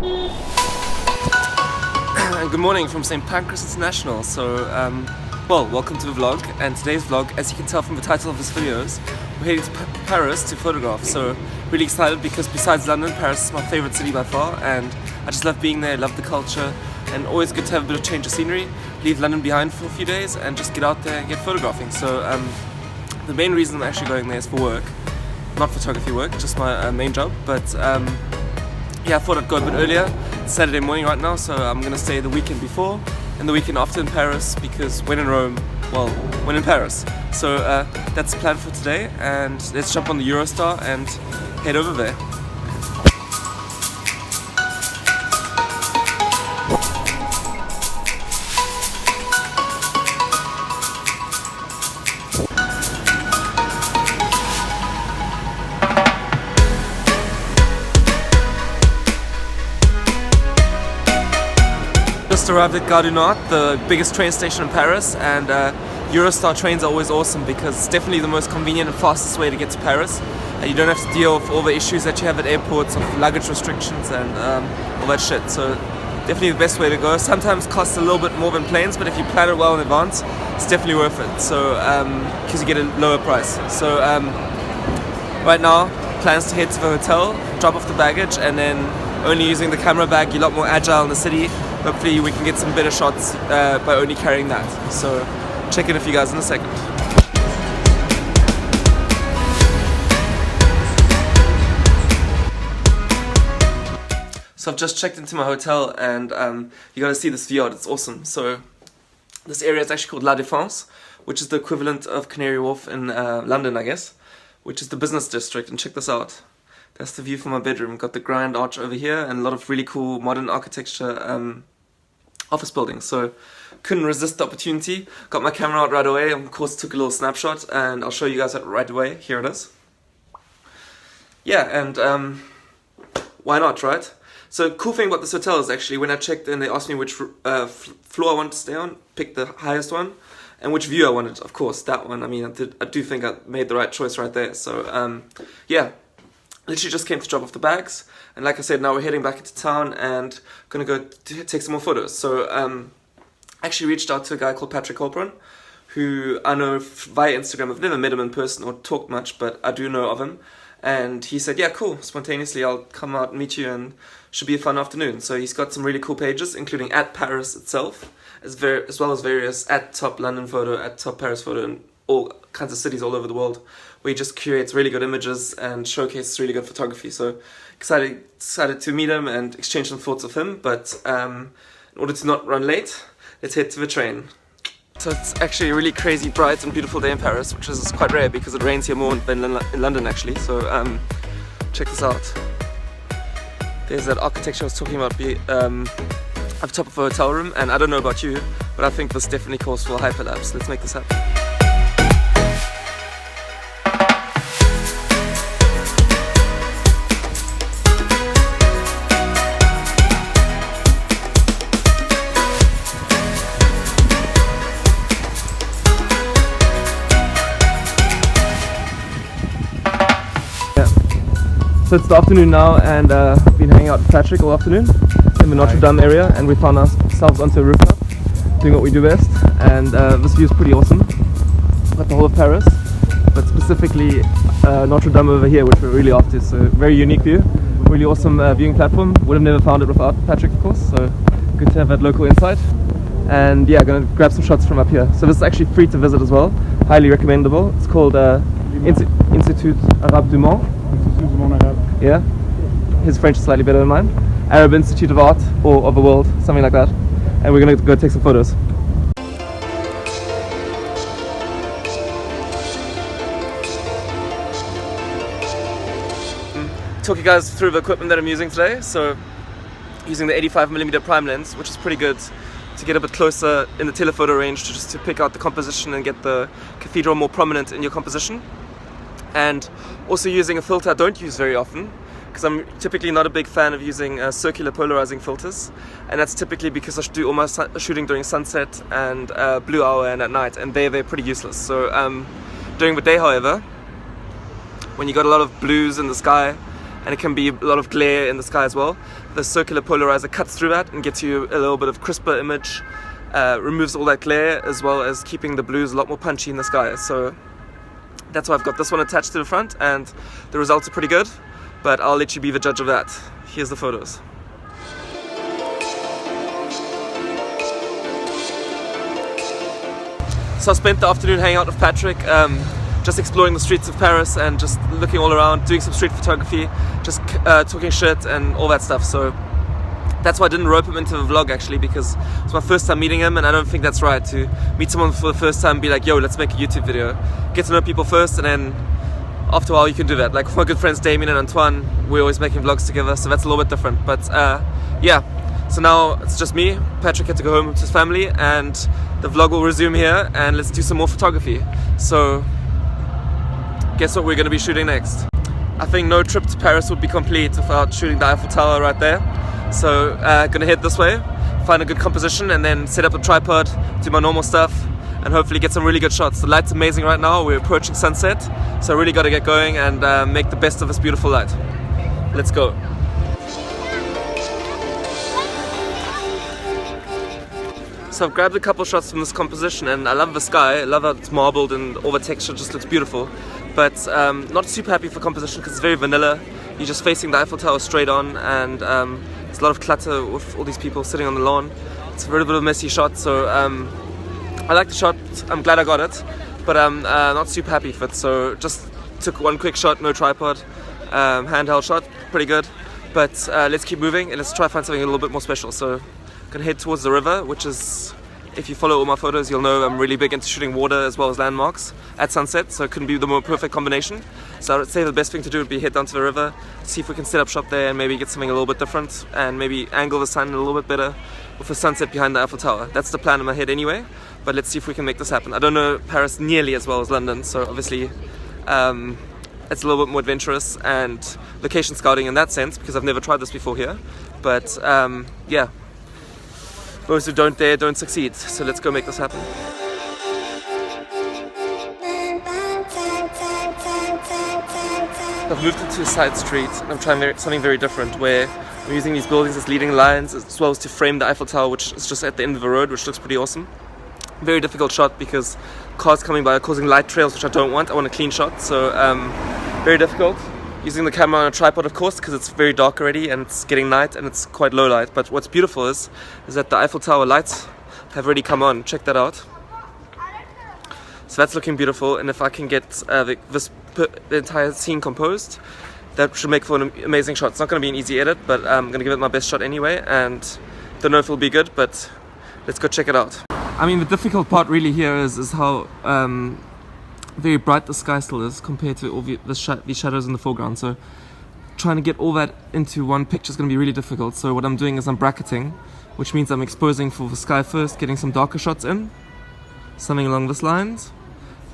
Good morning from St. Pancras International. So, welcome to the vlog. And today's vlog, as you can tell from the title of this videos, we're heading to Paris to photograph. So, really excited because besides London, Paris is my favorite city by far, and I just love being there, love the culture, and always good to have a bit of change of scenery, leave London behind for a few days, and just get out there and get photographing. So, the main reason I'm actually going there is for work, not photography work, just my main job. But yeah, I thought I'd go a bit earlier. It's Saturday morning right now, so I'm gonna stay the weekend before and the weekend after in Paris, because when in Rome, well, when in Paris. So that's the plan for today, and let's jump on the Eurostar and head over there. Just arrived at Gare du Nord, the biggest train station in Paris, and Eurostar trains are always awesome because it's definitely the most convenient and fastest way to get to Paris. And you don't have to deal with all the issues that you have at airports of luggage restrictions and all that shit. So definitely the best way to go. Sometimes costs a little bit more than planes, but if you plan it well in advance, it's definitely worth it. So because you get a lower price. So right now, plans to head to the hotel, drop off the baggage, and then only using the camera bag, you're a lot more agile in the city. Hopefully we can get some better shots by only carrying that. So check in with you guys in a second. So I've just checked into my hotel, and you gotta see this view out, it's awesome. So this area is actually called La Défense, which is the equivalent of Canary Wharf in London, I guess, which is the business district. And check this out. That's the view from my bedroom. Got the grand arch over here and a lot of really cool modern architecture office buildings. So couldn't resist the opportunity. Got my camera out right away. Of course, took a little snapshot, and I'll show you guys that right away. Here it is. Yeah, and why not, right? So cool thing about this hotel is actually when I checked in, they asked me which floor I wanted to stay on. Picked the highest one, and which view I wanted. Of course, that one. I mean, I do think I made the right choice right there. So yeah. Literally just came to drop off the bags, and like I said, now we're heading back into town and gonna go take some more photos. So I actually reached out to a guy called Patrick Colbran, who I know via Instagram. I've never met him in person or talked much, but I do know of him. And he said, yeah, cool, spontaneously I'll come out and meet you, and should be a fun afternoon. So he's got some really cool pages, including at Paris itself, as well as various at top London photo, at top Paris photo, and all kinds of cities all over the world, where he just curates really good images and showcases really good photography. So excited to meet him and exchange some thoughts with him. But in order to not run late, let's head to the train. So it's actually a really crazy bright and beautiful day in Paris, which is quite rare because it rains here more than in London actually. So check this out. There's that architecture I was talking about up top of a hotel room, and I don't know about you, but I think this definitely calls for a hyperlapse. Let's make this happen. So it's the afternoon now, and I've been hanging out with Patrick all afternoon in the Notre Dame area, and we found ourselves onto a rooftop doing what we do best. And this view is pretty awesome. Got the whole of Paris, but specifically Notre Dame over here, which we're really after. So very unique view, really awesome viewing platform. Would have never found it without Patrick, of course. So good to have that local insight. And yeah, gonna grab some shots from up here. So this is actually free to visit as well, highly recommendable. It's called Institut Arabe du Mans. Yeah, his French is slightly better than mine. Arab Institute of Art, or of the World, something like that. And we're gonna go take some photos. Talk you guys through the equipment that I'm using today. So, using the 85mm prime lens, which is pretty good to get a bit closer in the telephoto range, to pick out the composition and get the cathedral more prominent in your composition. And also using a filter I don't use very often, because I'm typically not a big fan of using circular polarizing filters, and that's typically because I do all my shooting during sunset and blue hour and at night, and they're pretty useless. So during the day, however, when you got a lot of blues in the sky, and it can be a lot of glare in the sky as well, the circular polarizer cuts through that and gets you a little bit of crisper image, removes all that glare, as well as keeping the blues a lot more punchy in the sky. So that's why I've got this one attached to the front, and the results are pretty good, but I'll let you be the judge of that. Here's the photos. So I spent the afternoon hanging out with Patrick, just exploring the streets of Paris and just looking all around, doing some street photography, just talking shit and all that stuff. So that's why I didn't rope him into the vlog, actually, because it's my first time meeting him, and I don't think that's right to meet someone for the first time and be like, yo, let's make a YouTube video. Get to know people first, and then after a while you can do that. Like with my good friends Damien and Antoine, we're always making vlogs together, so that's a little bit different. But yeah, so now it's just me. Patrick had to go home to his family, and the vlog will resume here, and let's do some more photography. So guess what we're going to be shooting next? I think no trip to Paris would be complete without shooting the Eiffel Tower right there. So gonna head this way, find a good composition, and then set up a tripod, do my normal stuff, and hopefully get some really good shots. The light's amazing right now. We're approaching sunset, so I really got to get going and make the best of this beautiful light. Let's go. So I've grabbed a couple shots from this composition, and I love the sky. I love how it's marbled and all the texture just looks beautiful. But not super happy for composition because it's very vanilla. You're just facing the Eiffel Tower straight on, and there's a lot of clutter with all these people sitting on the lawn. It's a little bit of a messy shot, so I like the shot. I'm glad I got it, but I'm not super happy with it. So just took one quick shot, no tripod, handheld shot, pretty good. But let's keep moving and let's try to find something a little bit more special. So I'm gonna head towards the river, which is, if you follow all my photos, you'll know I'm really big into shooting water as well as landmarks at sunset, so it couldn't be the more perfect combination. So I would say the best thing to do would be head down to the river, see if we can set up shop there and maybe get something a little bit different, and maybe angle the sun a little bit better with the sunset behind the Eiffel Tower. That's the plan in my head anyway, but let's see if we can make this happen. I don't know Paris nearly as well as London, so obviously it's a little bit more adventurous and location scouting in that sense, because I've never tried this before here. But yeah, those who don't dare don't succeed, so let's go make this happen. I've moved into a side street and I'm trying something very different, where we're using these buildings as leading lines as well as to frame the Eiffel Tower, which is just at the end of the road, which looks pretty awesome. Very difficult shot because cars coming by are causing light trails, which I don't want. I want a clean shot, so very difficult. Using the camera on a tripod, of course, because it's very dark already and it's getting night and it's quite low light. But what's beautiful is that the Eiffel Tower lights have already come on. Check that out. So that's looking beautiful, and if I can get the entire scene composed, that should make for an amazing shot. It's not going to be an easy edit, but I'm going to give it my best shot anyway, and don't know if it'll be good, but let's go check it out. I mean, the difficult part really here is how very bright the sky still is compared to all these shadows in the foreground. So trying to get all that into one picture is going to be really difficult. So what I'm doing is I'm bracketing, which means I'm exposing for the sky first, getting some darker shots in, something along this lines,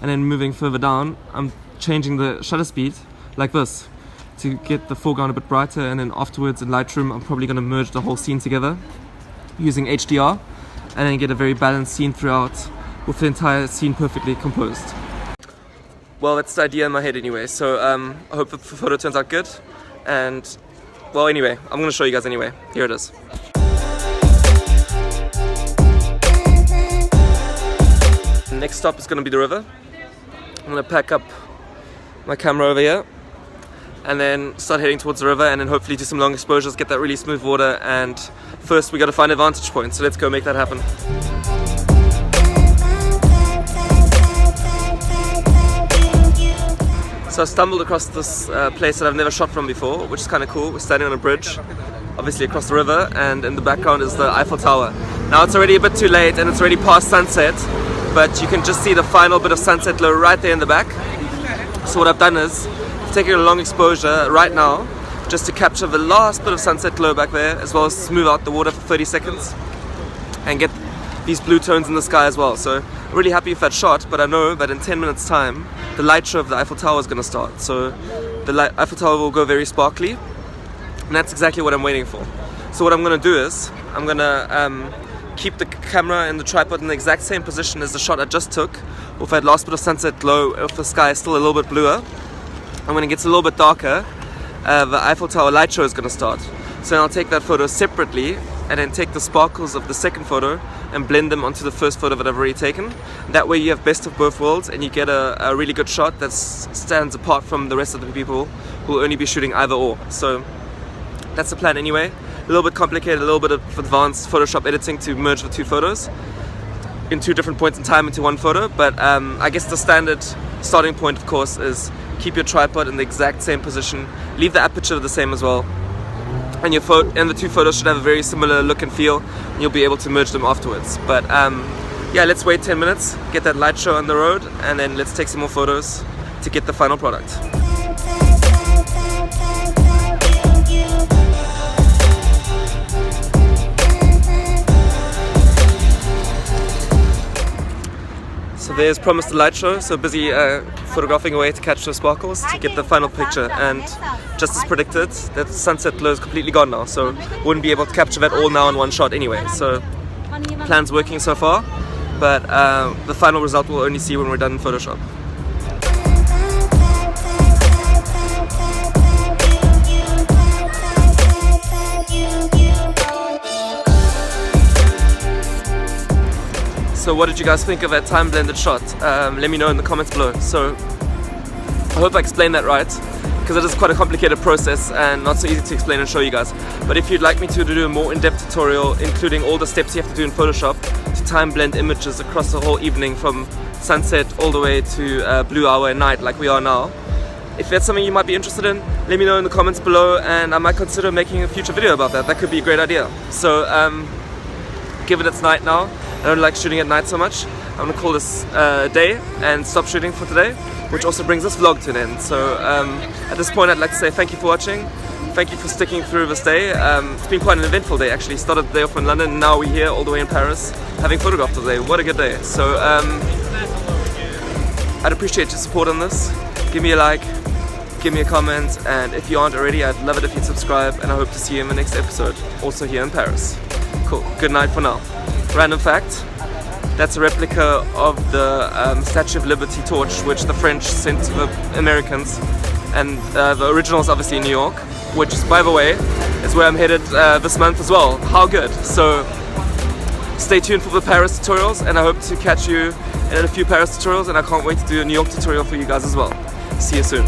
and then moving further down, I'm changing the shutter speed like this to get the foreground a bit brighter, and then afterwards in Lightroom I'm probably going to merge the whole scene together using HDR and then get a very balanced scene throughout with the entire scene perfectly composed. Well, that's the idea in my head anyway, so I hope the photo turns out good, and well, anyway, I'm going to show you guys anyway. Here it is. Next stop is going to be the river. I'm going to pack up my camera over here and then start heading towards the river, and then hopefully do some long exposures, get that really smooth water, and first we got to find a vantage point, so let's go make that happen. So I stumbled across this place that I've never shot from before, which is kind of cool. We're standing on a bridge, obviously across the river, and in the background is the Eiffel Tower. Now it's already a bit too late and it's already past sunset, but you can just see the final bit of sunset glow right there in the back. So what I've done is I've taken a long exposure right now just to capture the last bit of sunset glow back there, as well as smooth out the water for 30 seconds and get these blue tones in the sky as well. So I'm really happy with that shot, but I know that in 10 minutes time the light show of the Eiffel Tower is going to start. So the Eiffel Tower will go very sparkly, and that's exactly what I'm waiting for. So what I'm going to do is I'm going to keep the camera and the tripod in the exact same position as the shot I just took, with that last bit of sunset glow, if the sky is still a little bit bluer. And when it gets a little bit darker, the Eiffel Tower light show is going to start. So then I'll take that photo separately and then take the sparkles of the second photo and blend them onto the first photo that I've already taken. That way you have best of both worlds and you get a really good shot that stands apart from the rest of the people who will only be shooting either or. So that's the plan anyway. A little bit complicated, a little bit of advanced Photoshop editing to merge the two photos in two different points in time into one photo, but I guess the standard starting point of course is keep your tripod in the exact same position, leave the aperture the same as well, and the two photos should have a very similar look and feel, and you'll be able to merge them afterwards. But yeah, let's wait 10 minutes, get that light show on the road, and then let's take some more photos to get the final product. So there's promised the light show, so busy photographing away to catch those sparkles to get the final picture, and just as predicted, that sunset glow is completely gone now, so wouldn't be able to capture that all now in one shot anyway. So plan's working so far, but the final result we'll only see when we're done in Photoshop. So what did you guys think of that time blended shot? Let me know in the comments below. So I hope I explained that right, because it is quite a complicated process and not so easy to explain and show you guys. But if you'd like me to do a more in-depth tutorial including all the steps you have to do in Photoshop to time blend images across the whole evening from sunset all the way to blue hour and night like we are now, if that's something you might be interested in, let me know in the comments below and I might consider making a future video about that. That could be a great idea. So given it's night now, I don't like shooting at night so much, I'm going to call this a day and stop shooting for today, which also brings this vlog to an end. So at this point I'd like to say thank you for watching, thank you for sticking through this day. It's been quite an eventful day actually. Started the day off in London and now we're here all the way in Paris having photographed all day. What a good day. So I'd appreciate your support on this. Give me a like, give me a comment, and if you aren't already, I'd love it if you'd subscribe, and I hope to see you in the next episode, also here in Paris. Cool, good night for now. Random fact, that's a replica of the Statue of Liberty torch which the French sent to the Americans, and the original is obviously in New York, which by the way is where I'm headed this month as well. How good. So stay tuned for the Paris tutorials and I hope to catch you in a few Paris tutorials, and I can't wait to do a New York tutorial for you guys as well. See you soon.